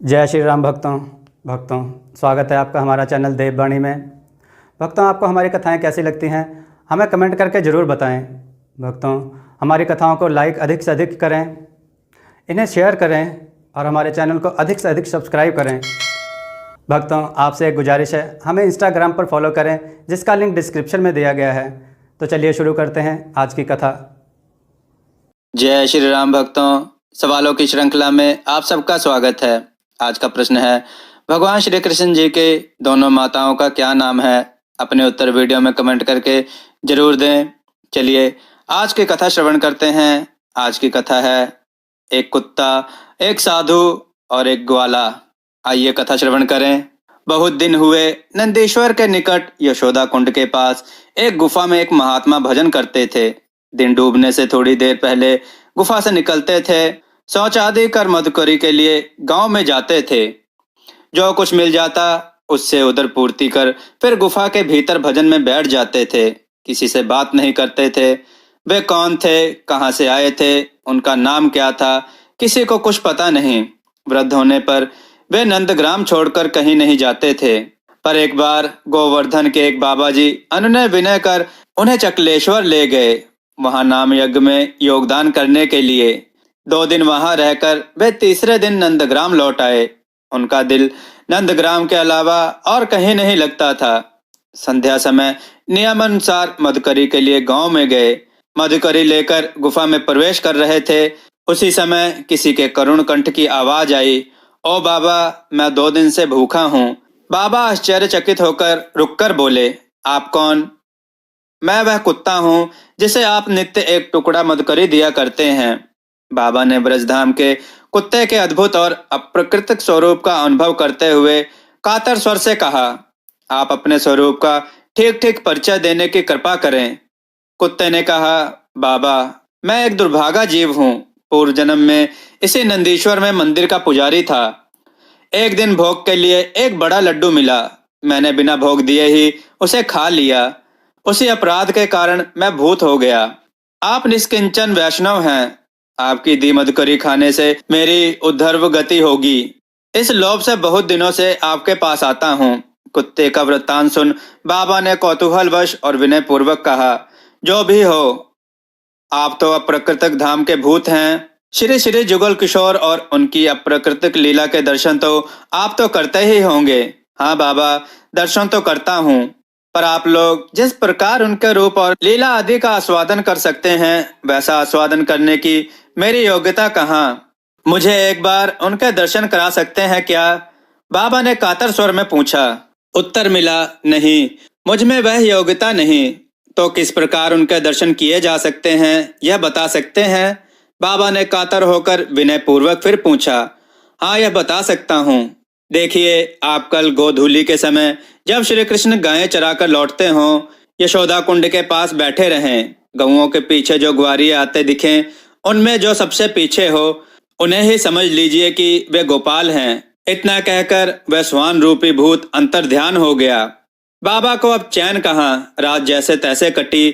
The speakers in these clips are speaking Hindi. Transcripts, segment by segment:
जय श्री राम भक्तों स्वागत है आपका हमारा चैनल देववाणी में। भक्तों, आपको हमारी कथाएं कैसी लगती हैं हमें कमेंट करके ज़रूर बताएं। भक्तों, हमारी कथाओं को लाइक अधिक से अधिक करें, इन्हें शेयर करें और हमारे चैनल को अधिक से अधिक सब्सक्राइब करें। भक्तों, आपसे एक गुजारिश है, हमें इंस्टाग्राम पर फॉलो करें जिसका लिंक डिस्क्रिप्शन में दिया गया है। तो चलिए शुरू करते हैं आज की कथा। जय श्री राम भक्तों, सवालों की श्रृंखला में आप सबका स्वागत है। आज का प्रश्न है, भगवान श्री कृष्ण जी के दोनों माताओं का क्या नाम है? अपने उत्तर वीडियो में कमेंट करके जरूर दें। चलिए आज की कथा श्रवण करते हैं। आज की कथा है एक कुत्ता, एक साधु और एक ग्वाला। आइए कथा श्रवण करें। बहुत दिन हुए नंदीश्वर के निकट यशोदा कुंड के पास एक गुफा में एक महात्मा भजन करते थे। दिन डूबने से थोड़ी देर पहले गुफा से निकलते थे। शौच आदि कर मधुकरी के लिए गांव में जाते थे। जो कुछ मिल जाता उससे उधर पूर्ति कर फिर गुफा के भीतर भजन में बैठ जाते थे। किसी से बात नहीं करते थे। वे कौन थे, कहां से आए थे, उनका नाम क्या था, किसी को कुछ पता नहीं। वृद्ध होने पर वे नंदग्राम छोड़कर कहीं नहीं जाते थे। पर एक बार गोवर्धन के एक बाबा जी अनुनय विनय कर उन्हें चकलेश्वर ले गए, वहां नाम यज्ञ में योगदान करने के लिए। 2 दिन वहां रहकर वे तीसरे दिन नंदग्राम लौट आए। उनका दिल नंदग्राम के अलावा और कहीं नहीं लगता था। संध्या समय नियमानुसार मधुकरी के लिए गांव में गए। मधुकरी लेकर गुफा में प्रवेश कर रहे थे। उसी समय किसी के करुण कंठ की आवाज आई, ओ बाबा, मैं 2 दिन से भूखा हूँ। बाबा आश्चर्यचकित होकर रुककर बोले, आप कौन? मैं वह कुत्ता हूँ जिसे आप नित्य एक टुकड़ा मधुकरी दिया करते हैं। बाबा ने ब्रजधाम के कुत्ते के अद्भुत और अप्राकृतिक स्वरूप का अनुभव करते हुए कातर स्वर से कहा, आप अपने स्वरूप का ठीक ठीक परिचय देने की कृपा करें। कुत्ते ने कहा, बाबा, मैं एक दुर्भागा जीव हूँ। पूर्व जन्म में इसी नंदीश्वर में मंदिर का पुजारी था। एक दिन भोग के लिए एक बड़ा लड्डू मिला। मैंने बिना भोग दिए ही उसे खा लिया। उसी अपराध के कारण मैं भूत हो गया। आप निष्किंचन वैष्णव हैं। आपकी दी मधुकरी खाने से मेरी उद्धर्व गति होगी। इस लोभ से बहुत दिनों से आपके पास आता हूँ। कुत्ते का वृत्तांत सुन बाबा ने कौतूहलवश और विनय पूर्वक कहा, जो भी हो, आप तो अप्राकृतिक धाम के भूत हैं। श्री श्री जुगल किशोर और उनकी अप्राकृतिक लीला के दर्शन तो आप तो करते ही होंगे। हाँ बाबा, दर्शन तो करता हूँ, पर आप लोग जिस प्रकार उनके रूप और लीला आदि का आस्वादन कर सकते हैं, वैसा आस्वादन करने की मेरी योग्यता कहाँ? मुझे एक बार उनके दर्शन करा सकते हैं क्या? बाबा ने कातर स्वर में पूछा। उत्तर मिला, नहीं, मुझ में वह योग्यता नहीं। तो किस प्रकार उनके दर्शन किए जा सकते हैं, यह बता सकते हैं? बाबा ने कातर होकर विनय पूर्वक फिर पूछा। हाँ, यह बता सकता हूँ। देखिए, आप कल गोधूली के समय जब श्री कृष्ण गायें चराकर लौटते हों, यशोदा कुंड के पास बैठे रहें। गऊओं के पीछे जो ग्वारिये आते दिखें, उनमें जो सबसे पीछे हो उन्हें ही समझ लीजिए कि वे गोपाल हैं। इतना कहकर वह स्वान रूपी भूत अंतर ध्यान हो गया। बाबा को अब चैन कहाँ। रात जैसे तैसे कटी।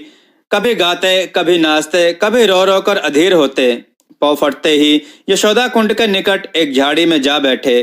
कभी गाते, कभी नाचते, कभी रो रो कर अधीर होते। पौ फटते ही यशोदा कुंड के निकट एक झाड़ी में जा बैठे।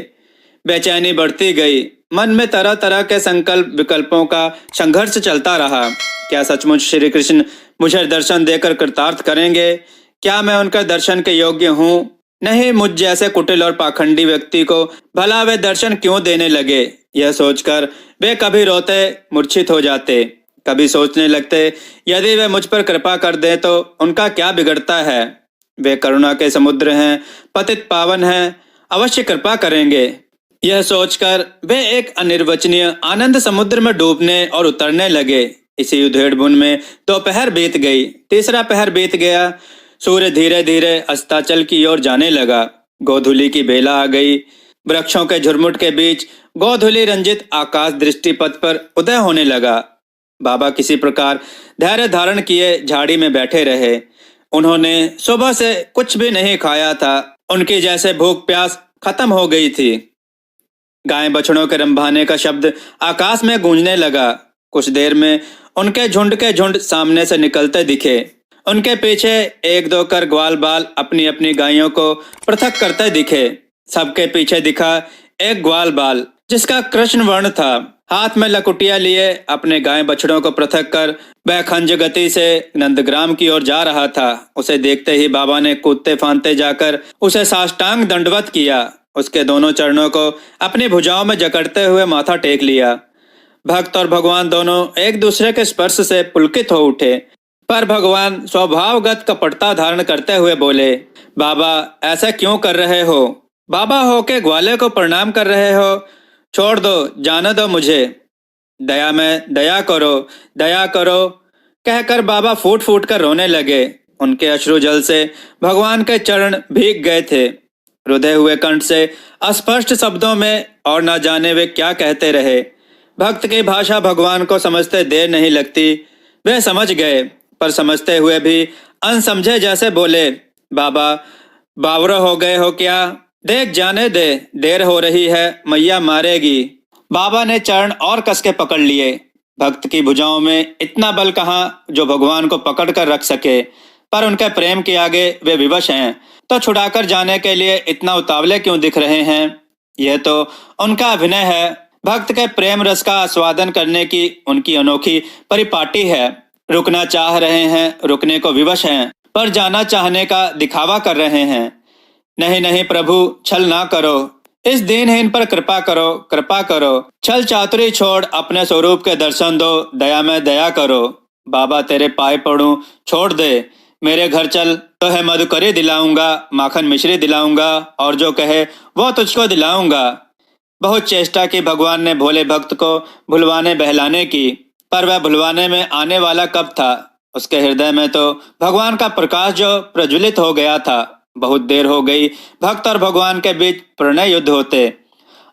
बेचैनी बढ़ती गई। मन में तरह तरह के संकल्प विकल्पों का संघर्ष चलता रहा। क्या सचमुच श्री कृष्ण मुझे दर्शन देकर कृतार्थ करेंगे? क्या मैं उनका दर्शन के योग्य हूँ? नहीं, मुझ जैसे कुटिल और पाखंडी व्यक्ति को भला वे दर्शन क्यों देने लगे? यह सोचकर वे कभी रोते, मूर्छित हो जाते, कभी सोचने लगते, यदि वे मुझ पर कृपा कर दें तो उनका क्या बिगड़ता है? वे करुणा के समुद्र हैं, पतित पावन हैं, अवश्य कृपा करेंगे। यह सोचकर वे एक अनिर्वचनीय आनंद समुद्र में डूबने और उतरने लगे। इसी उधेड़बुन में 2 पहर बीत गई। तीसरा पहर बीत गया। सूर्य धीरे धीरे अस्ताचल की ओर जाने लगा। गोधूली की बेला आ गई। वृक्षों के झुरमुट के बीच गोधूली रंजित आकाश दृष्टिपथ पर उदय होने लगा। बाबा किसी प्रकार धैर्य धारण किए झाड़ी में बैठे रहे। उन्होंने सुबह से कुछ भी नहीं खाया था। उनकी जैसे भूख प्यास खत्म हो गई थी। गाय बछड़ों के रंभाने का शब्द आकाश में गूंजने लगा। कुछ देर में उनके झुंड के झुंड सामने से निकलते दिखे। उनके पीछे 1-2 कर ग्वाल बाल अपनी अपनी गायों को पृथक करते दिखे। सबके पीछे दिखा एक ग्वाल बाल जिसका कृष्ण वर्ण था। हाथ में लकुटिया लिए अपने गाय बछड़ों को पृथक कर वह खंज गति से नंदग्राम की ओर जा रहा था। उसे देखते ही बाबा ने कूदते फांदते जाकर उसे साष्टांग दंडवत किया। उसके दोनों चरणों को अपनी भुजाओं में जकड़ते हुए माथा टेक लिया। भक्त और भगवान दोनों एक दूसरे के स्पर्श से पुलकित हो उठे, पर भगवान स्वभावगत कपटता धारण करते हुए बोले, बाबा ऐसा क्यों कर रहे हो? बाबा हो के ग्वाले को प्रणाम कर रहे हो? छोड़ दो, जाने दो मुझे। दया में दया करो, दया करो कहकर बाबा फूट फूट कर रोने लगे। उनके अश्रु जल से भगवान के चरण भीग गए थे। रुधे हुए कंठ से अस्पष्ट शब्दों में और न जाने वे क्या कहते रहे। भक्त की भाषा भगवान को समझते देर नहीं लगती। वे समझ गए, पर समझते हुए भी अनसमझे जैसे बोले, बाबा बावरा हो गए हो क्या? देख जाने दे, देर हो रही है, मैया मारेगी। बाबा ने चरण और कसके पकड़ लिए। भक्त की भुजाओं में इतना बल कहाँ जो भगवान को पकड़ कर रख सके, पर उनके प्रेम के आगे वे विवश हैं, तो छुड़ाकर जाने के लिए इतना उतावले क्यों दिख रहे हैं? यह तो उनका अभिनय है। भक्त के प्रेम रस का आस्वादन करने की उनकी अनोखी परिपाटी है। रुकना चाह रहे हैं, रुकने को विवश हैं, पर जाना चाहने का दिखावा कर रहे हैं। नहीं नहीं प्रभु, छल ना करो, इस दीनहीन पर कृपा करो, कृपा करो। छल चातुरी छोड़ अपने स्वरूप के दर्शन दो, दया में दया करो। बाबा तेरे पाए पड़ूं, छोड़ दे, मेरे घर चल, तो है मधुकरी दिलाऊंगा, माखन मिश्री दिलाऊंगा, और जो कहे वो तुझको दिलाऊंगा। बहुत चेष्टा की भगवान ने भोले भक्त को भुलवाने बहलाने की, पर वह भुलवाने में आने वाला कब था? उसके हृदय में तो भगवान का प्रकाश जो प्रज्वलित हो गया था। बहुत देर हो गई भक्त और भगवान के बीच प्रणय युद्ध होते।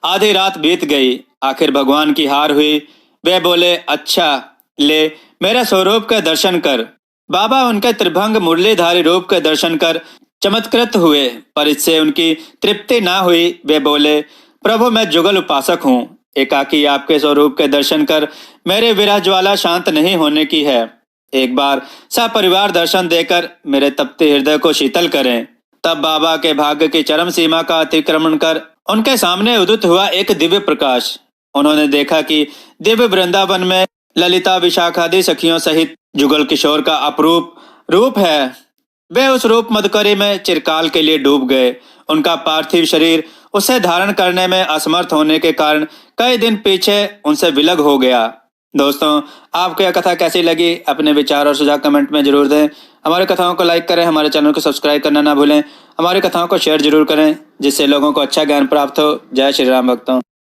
आधी रात बीत गई, आखिर भगवान की हार हुई। वे बोले, अच्छा ले मेरे स्वरूप के दर्शन कर। बाबा उनके त्रिभंग मुरलीधारी रूप के दर्शन कर चमत्कृत हुए, पर इससे उनकी तृप्ति ना हुई। वे बोले, प्रभु मैं जुगल उपासक हूँ, एकाकी आपके स्वरूप के दर्शन कर मेरे विरह ज्वाला शांत नहीं होने की है। एक बार सपरिवार दर्शन देकर मेरे तपते हृदय को शीतल करें। तब बाबा के भाग्य की चरम सीमा का अतिक्रमण कर उनके सामने उदित हुआ एक दिव्य प्रकाश। उन्होंने देखा कि दिव्य वृंदावन में ललिता विशाखादि सखियों सहित जुगल किशोर का अपरूप रूप है। वे उस रूप मधुकरी में चिरकाल के लिए डूब गए। उनका पार्थिव शरीर उसे धारण करने में असमर्थ होने के कारण कई दिन पीछे उनसे विलग हो गया। दोस्तों, आपको यह कथा कैसी लगी? अपने विचार और सुझाव कमेंट में जरूर दें। हमारी कथाओं को लाइक करें, हमारे चैनल को सब्सक्राइब करना ना भूलें। हमारी कथाओं को शेयर जरूर करें, जिससे लोगों को अच्छा ज्ञान प्राप्त हो। जय श्री राम भक्तों।